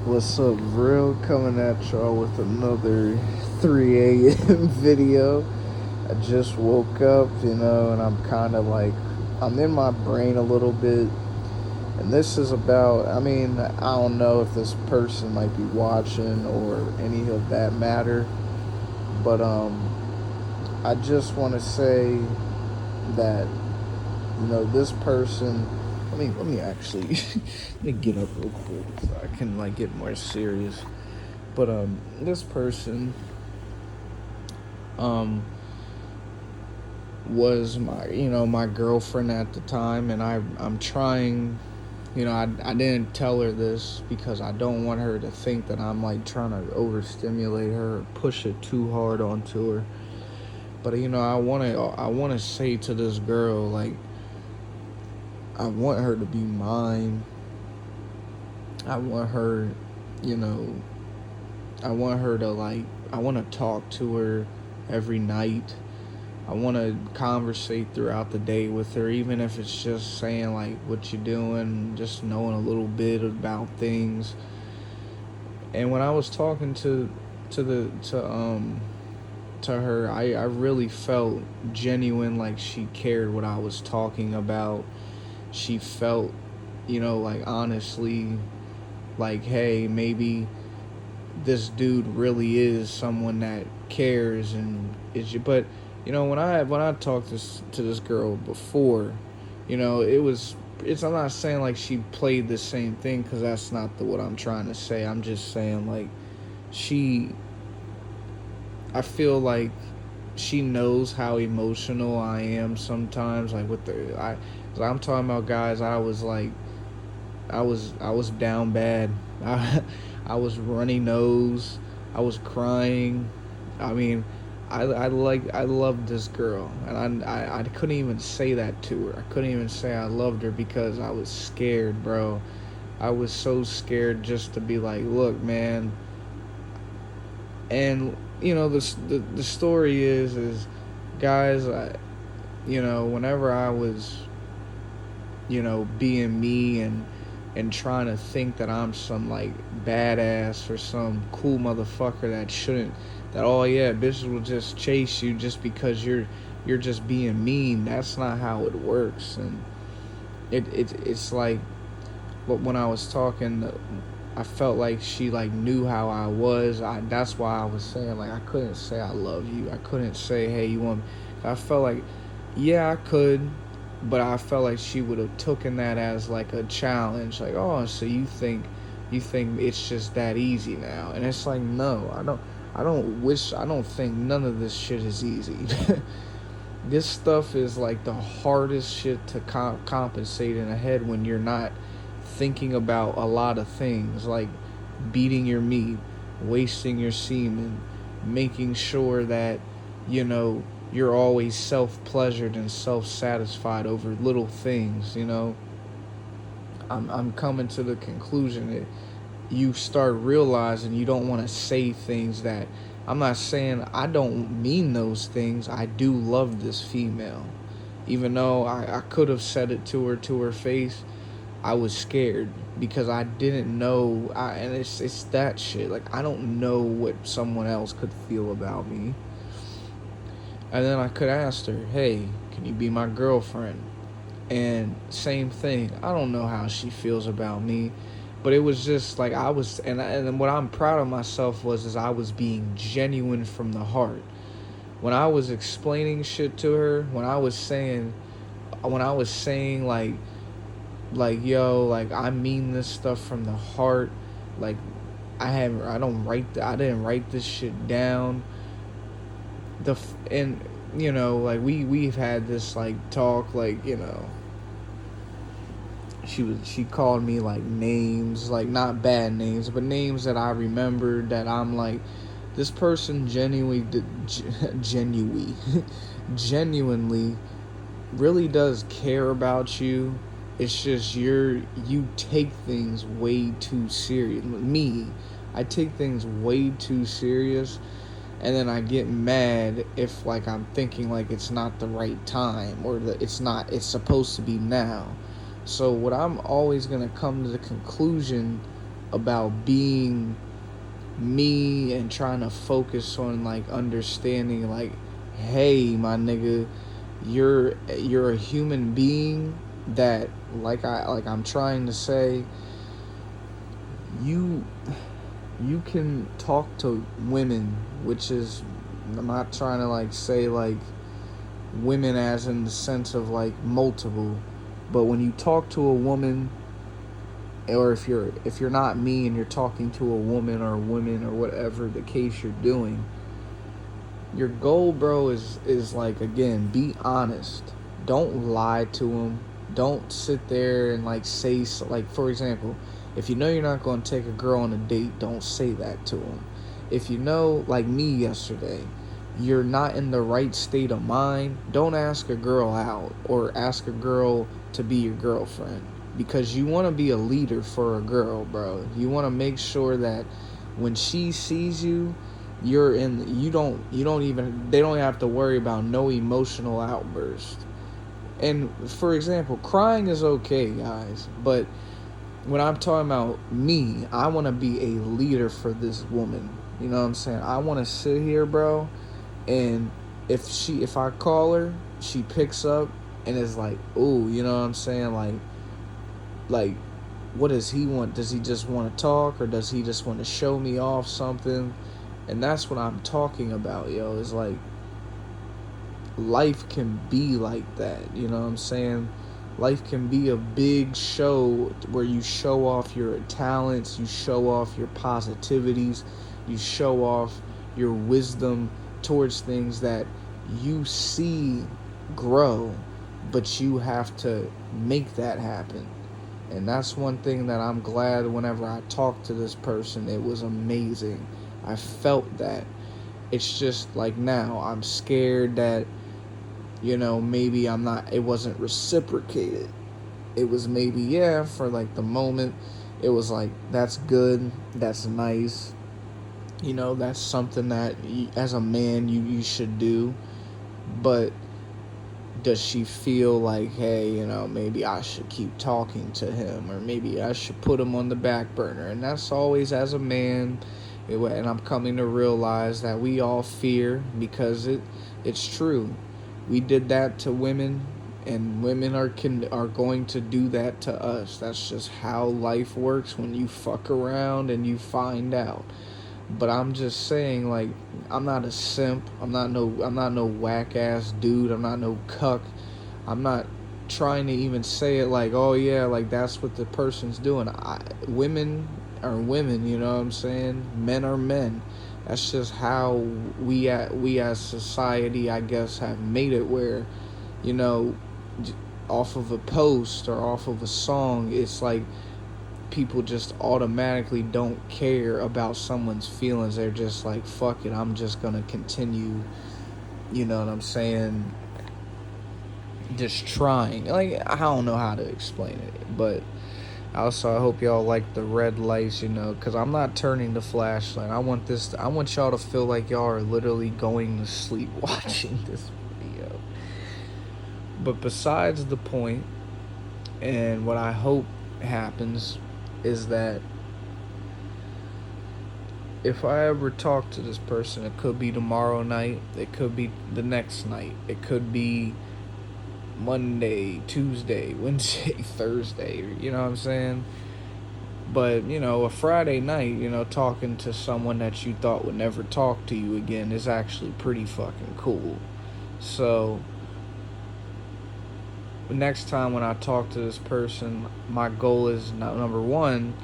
What's up, real? Coming at y'all with another 3 a.m. video. I just woke up, and I'm kind of like, I'm in my brain a little bit. And this is about, I don't know if this person might be watching or any of that matter, but I just want to say that, this person. Let me actually let me get up real quick so I can like get more serious. But this person um was my girlfriend at the time, and I'm trying. I didn't tell her this because I don't want her to think that I'm like trying to overstimulate her or push it too hard onto her. But I want to say to this girl, like, I want her to be mine. I want her, you know, I want her to like, I want to talk to her every night. I want to conversate throughout the day with her, even if it's just saying like what you doing, just knowing a little bit about things. And when I was talking to the to her, I really felt genuine, like she cared what I was talking about. She felt, like honestly, like, hey, maybe this dude really is someone that cares and is you. But when I talked to this girl before, it's I'm not saying like she played the same thing, because that's not what I'm trying to say. I'm just saying like she I feel like she knows how emotional I am sometimes, like with the I 'cause I'm talking about guys. I was down bad. I was runny nose. I was crying. I mean, I loved this girl, and I couldn't even say that to her. I couldn't even say I loved her because I was scared, bro. I was so scared just to be like, look, man. And the story is guys. Whenever I was being me and trying to think that I'm some like badass or some cool motherfucker that shouldn't, that oh yeah, bitches will just chase you just because you're just being mean. That's not how it works. And it's like, but when I was talking, I felt like she like knew how I was. That's why I was saying like I couldn't say I love you. I couldn't say, hey, you want me? I felt like, yeah, I could, but I felt like she would have taken that as like a challenge. Like, oh, so you think it's just that easy now? And it's like, no, I don't think none of this shit is easy. This stuff is like the hardest shit to compensate in the head when you're not thinking about a lot of things, like beating your meat, wasting your semen, making sure that you know you're always self-pleasured and self-satisfied over little things. I'm coming to the conclusion that you start realizing you don't want to say things that, I'm not saying I don't mean those things. I do love this female. Even though I could have said it to her face, I was scared because I didn't know. And it's that shit. Like, I don't know what someone else could feel about me. And then I could ask her, hey, can you be my girlfriend? And same thing. I don't know how she feels about me, but it was just like I was, and what I'm proud of myself was is I was being genuine from the heart. When I was explaining shit to her, when I was saying like yo, like I mean this stuff from the heart. Like I didn't write this shit down. And like we've had this like talk, like she called me like names, like not bad names, but names that I remembered, that I'm like, this person genuinely genuinely really does care about you. It's just you take things way too serious. Me, I take things way too serious, and then I get mad if like I'm thinking like it's not the right time, or that it's supposed to be now. So what I'm always gonna come to the conclusion about being me and trying to focus on like understanding like, hey my nigga, you're a human being that I'm trying to say, you you can talk to women, which is, I'm not trying to like say like women as in the sense of like multiple, but when you talk to a woman, or if you're not me and you're talking to a woman or women or whatever the case you're doing, your goal, bro, is like, again, be honest. Don't lie to them. Don't sit there and like say, like, for example, if you know you're not going to take a girl on a date, don't say that to them. If you know, like me yesterday, you're not in the right state of mind, don't ask a girl out or ask a girl to be your girlfriend, because you want to be a leader for a girl, bro. You want to make sure that when she sees you, they don't have to worry about no emotional outburst. And for example, crying is okay, guys, but when I'm talking about me, I want to be a leader for this woman. You know what I'm saying? I want to sit here, bro, and if I call her, she picks up and is like, "Ooh," you know what I'm saying? Like what does he want? Does he just want to talk, or does he just want to show me off something? And that's what I'm talking about, yo. It's like life can be like that, you know what I'm saying? Life can be a big show where you show off your talents, you show off your positivities, you show off your wisdom towards things that you see grow, but you have to make that happen. And that's one thing that I'm glad whenever I talked to this person, it was amazing. I felt that. It's just like now I'm scared that, maybe it wasn't reciprocated. It was maybe, yeah, for like the moment, it was like, that's good, that's nice, that's something that as a man you should do. But does she feel like, hey, maybe I should keep talking to him, or maybe I should put him on the back burner? And that's always, as a man, and I'm coming to realize that we all fear, because it's true. We did that to women, and women are going to do that to us. That's just how life works when you fuck around and you find out. But I'm just saying, like, I'm not a simp. I'm not no whack ass dude. I'm not no cuck. I'm not trying to even say it like, oh yeah, like that's what the person's doing. Women are women, you know what I'm saying? Men are men. That's just how we as society, I guess, have made it where, you know, off of a post or off of a song, it's like people just automatically don't care about someone's feelings. They're just like, fuck it, I'm just gonna continue, you know what I'm saying, just trying. Like, I don't know how to explain it, but also I hope y'all like the red lights, because I'm not turning the flashlight. I want y'all to feel like y'all are literally going to sleep watching this video. But besides the point, and what I hope happens, is that if I ever talk to this person, it could be tomorrow night, it could be the next night, it could be Monday, Tuesday, Wednesday, Thursday, you know what I'm saying? But, a Friday night, talking to someone that you thought would never talk to you again is actually pretty fucking cool. So, next time when I talk to this person, my goal is, number one,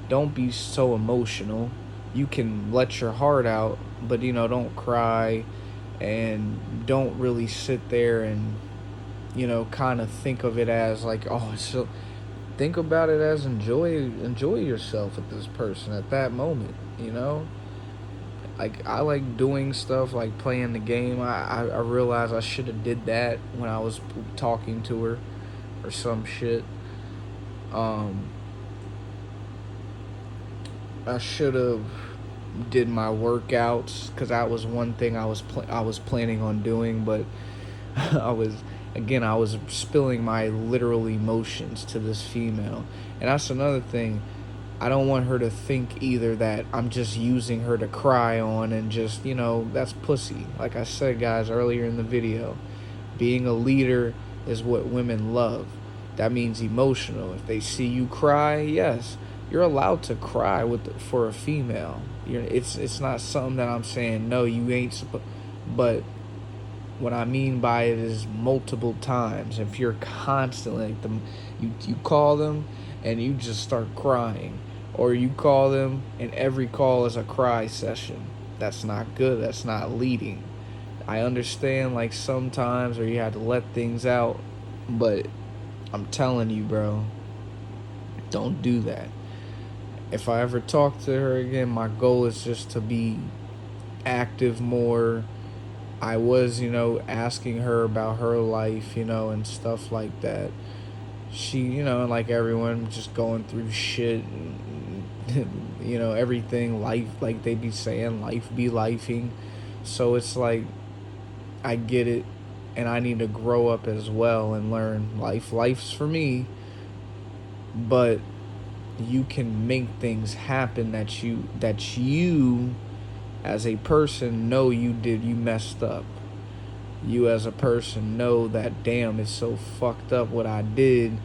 don't be so emotional. You can let your heart out, but, don't cry, and don't really sit there and, kind of think of it as like, oh, so think about it as enjoy yourself with this person at that moment, Like, I like doing stuff like playing the game. I realized I should have did that when I was talking to her or some shit. I should have did my workouts, because that was one thing I was planning on doing, but I was spilling my literal emotions to this female. And that's another thing. I don't want her to think either that I'm just using her to cry on and just, that's pussy. Like I said, guys, earlier in the video, being a leader is what women love. That means emotional. If they see you cry, yes, you're allowed to cry for a female. It's not something that I'm saying no, you ain't supposed. But what I mean by it is multiple times. If you're constantly like you call them and you just start crying, or you call them and every call is a cry session. That's not good. That's not leading. I understand like sometimes, or you have to let things out, but I'm telling you, bro, don't do that. If I ever talk to her again, my goal is just to be active more. I was, asking her about her life, and stuff like that. She, like everyone, just going through shit, and, everything, life, like they be saying, life be lifing. So it's like, I get it, and I need to grow up as well and learn life's for me, but you can make things happen that you as a person know you messed up. You as a person know that, damn, it's so fucked up what I did.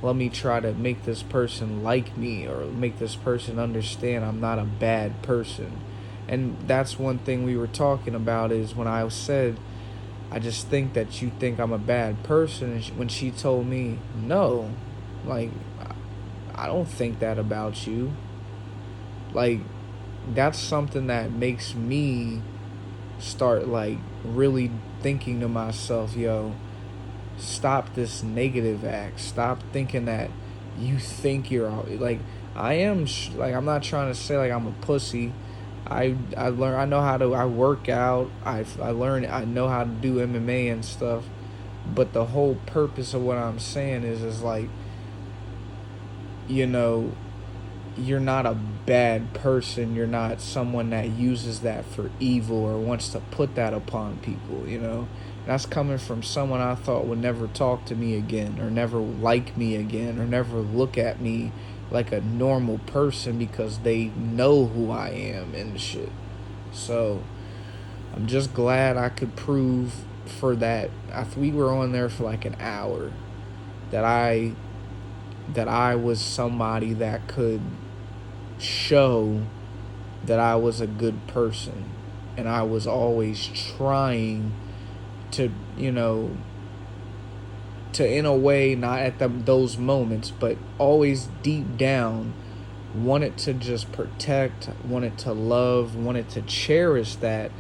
Let me try to make this person like me, or make this person understand I'm not a bad person. And that's one thing we were talking about, is when I said, I just think that you think I'm a bad person. And when she told me, no, like, I don't think that about you. Like, that's something that makes me start, like, really thinking to myself, yo, stop this negative act. Stop thinking that you think you're, like, I am, like, I'm not trying to say, like, I'm a pussy. I learn, I work out, I know how to do MMA and stuff, but the whole purpose of what I'm saying is like, you're not a bad person. You're not someone that uses that for evil or wants to put that upon people, That's coming from someone I thought would never talk to me again, or never like me again, or never look at me like a normal person because they know who I am and shit. So I'm just glad I could prove for that. We were on there for like an hour, that I was somebody that could show that I was a good person, and I was always trying to, to, in a way, not at those moments, but always deep down, wanted to just protect, wanted to love, wanted to cherish that.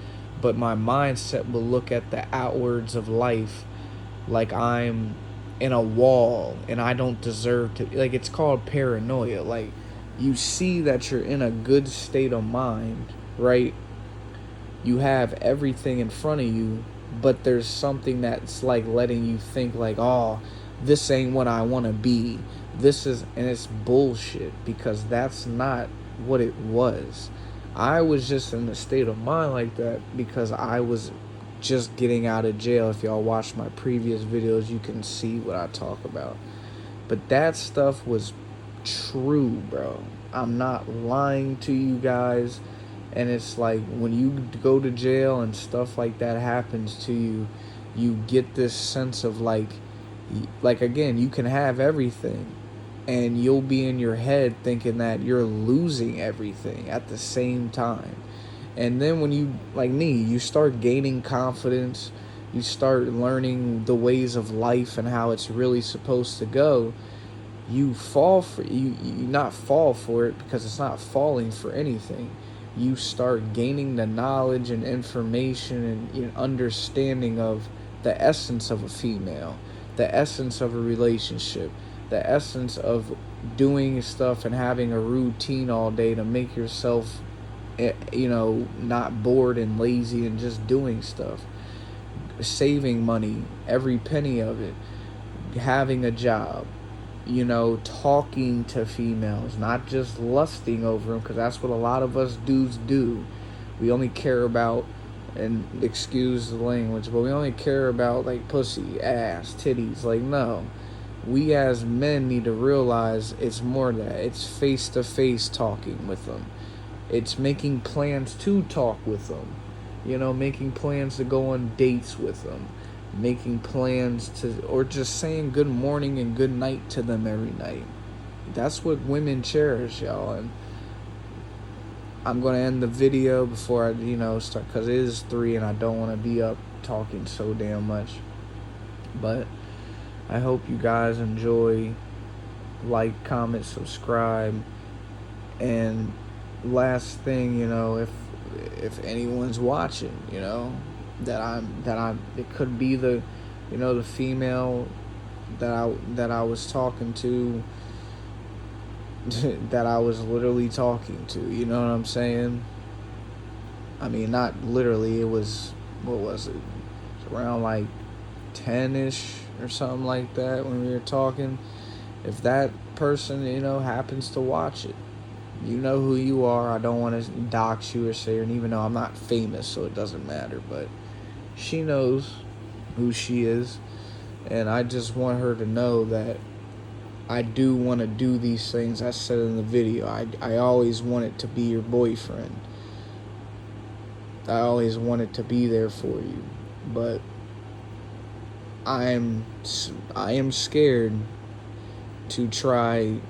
But my mindset will look at the outwards of life like I'm in a wall and I don't deserve to. Like, it's called paranoia. Like, you see that you're in a good state of mind, right? You have everything in front of you, but there's something that's like letting you think like, oh, this ain't what I want to be. And it's bullshit, because that's not what it was. I was just in a state of mind like that because I was just getting out of jail. If y'all watch my previous videos, you can see what I talk about. But that stuff was true, bro. I'm not lying to you guys. And it's like, when you go to jail and stuff like that happens to you, you get this sense of like again, you can have everything, and you'll be in your head thinking that you're losing everything at the same time. And then when you, like me, you start gaining confidence, you start learning the ways of life and how it's really supposed to go, you not fall for it, because it's not falling for anything. You start gaining the knowledge and information and understanding of the essence of a female, the essence of a relationship, the essence of doing stuff and having a routine all day to make yourself, not bored and lazy, and just doing stuff, saving money, every penny of it, having a job, talking to females, not just lusting over them, because that's what a lot of us dudes do. We only care about, and excuse the language, but we only care about like pussy, ass, titties. Like, no, we as men need to realize it's more that it's face-to-face talking with them. It's making plans to talk with them. Making plans to go on dates with them. Making plans to, or just saying good morning and good night to them every night. That's what women cherish, y'all. And I'm going to end the video before I, start, because it is 3 and I don't want to be up talking so damn much. But I hope you guys enjoy. Like, comment, subscribe. And last thing, if anyone's watching, it could be the female that I was talking to, that I was literally talking to, you know what I'm saying? I mean, not literally, it was, what was it? It's around like 10-ish or something like that when we were talking. If that person, happens to watch it, you know who you are. I don't want to dox you or say her, and even though I'm not famous, so it doesn't matter, but she knows who she is, and I just want her to know that I do want to do these things I said in the video. I always wanted to be your boyfriend. I always wanted to be there for you, but I am scared to try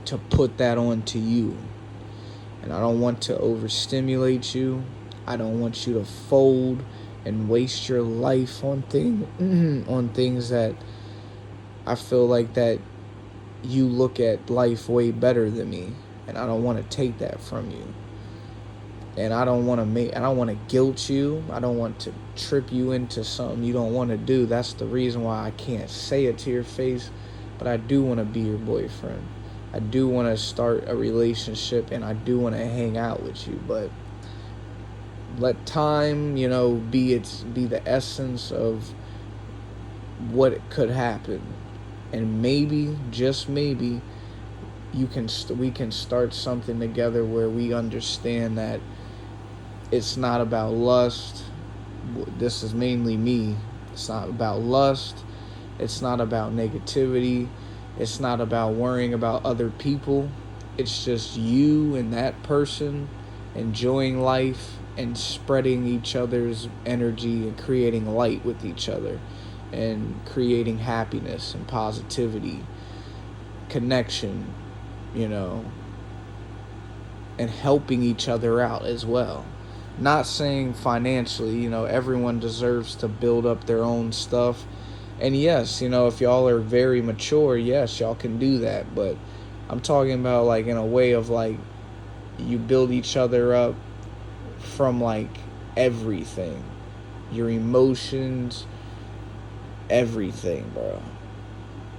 to put that onto you. And I don't want to overstimulate you. I don't want you to fold and waste your life on things that I feel like that you look at life way better than me, and I don't want to take that from you. And I don't want to guilt you. I don't want to trip you into something you don't want to do. That's the reason why I can't say it to your face, but I do want to be your boyfriend. I do want to start a relationship, and I do want to hang out with you, but let time, be the essence of what could happen. And maybe, just maybe, we can start something together where we understand that it's not about lust. This is mainly me. It's not about lust. It's not about negativity. It's not about worrying about other people. It's just you and that person enjoying life and spreading each other's energy and creating light with each other and creating happiness and positivity, connection, and helping each other out as well. Not saying financially, everyone deserves to build up their own stuff. And yes, if y'all are very mature, yes, y'all can do that. But I'm talking about like in a way of like you build each other up from like everything. Your emotions, everything, bro.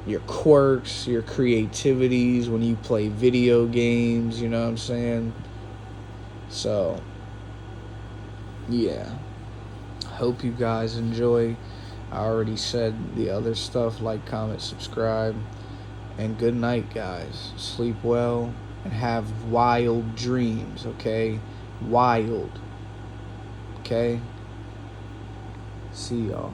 Your quirks, your creativities when you play video games, you know what I'm saying? So, yeah. Hope you guys enjoy. I already said the other stuff, like, comment, subscribe. And good night, guys. Sleep well and have wild dreams, okay? Wild. Okay? See y'all.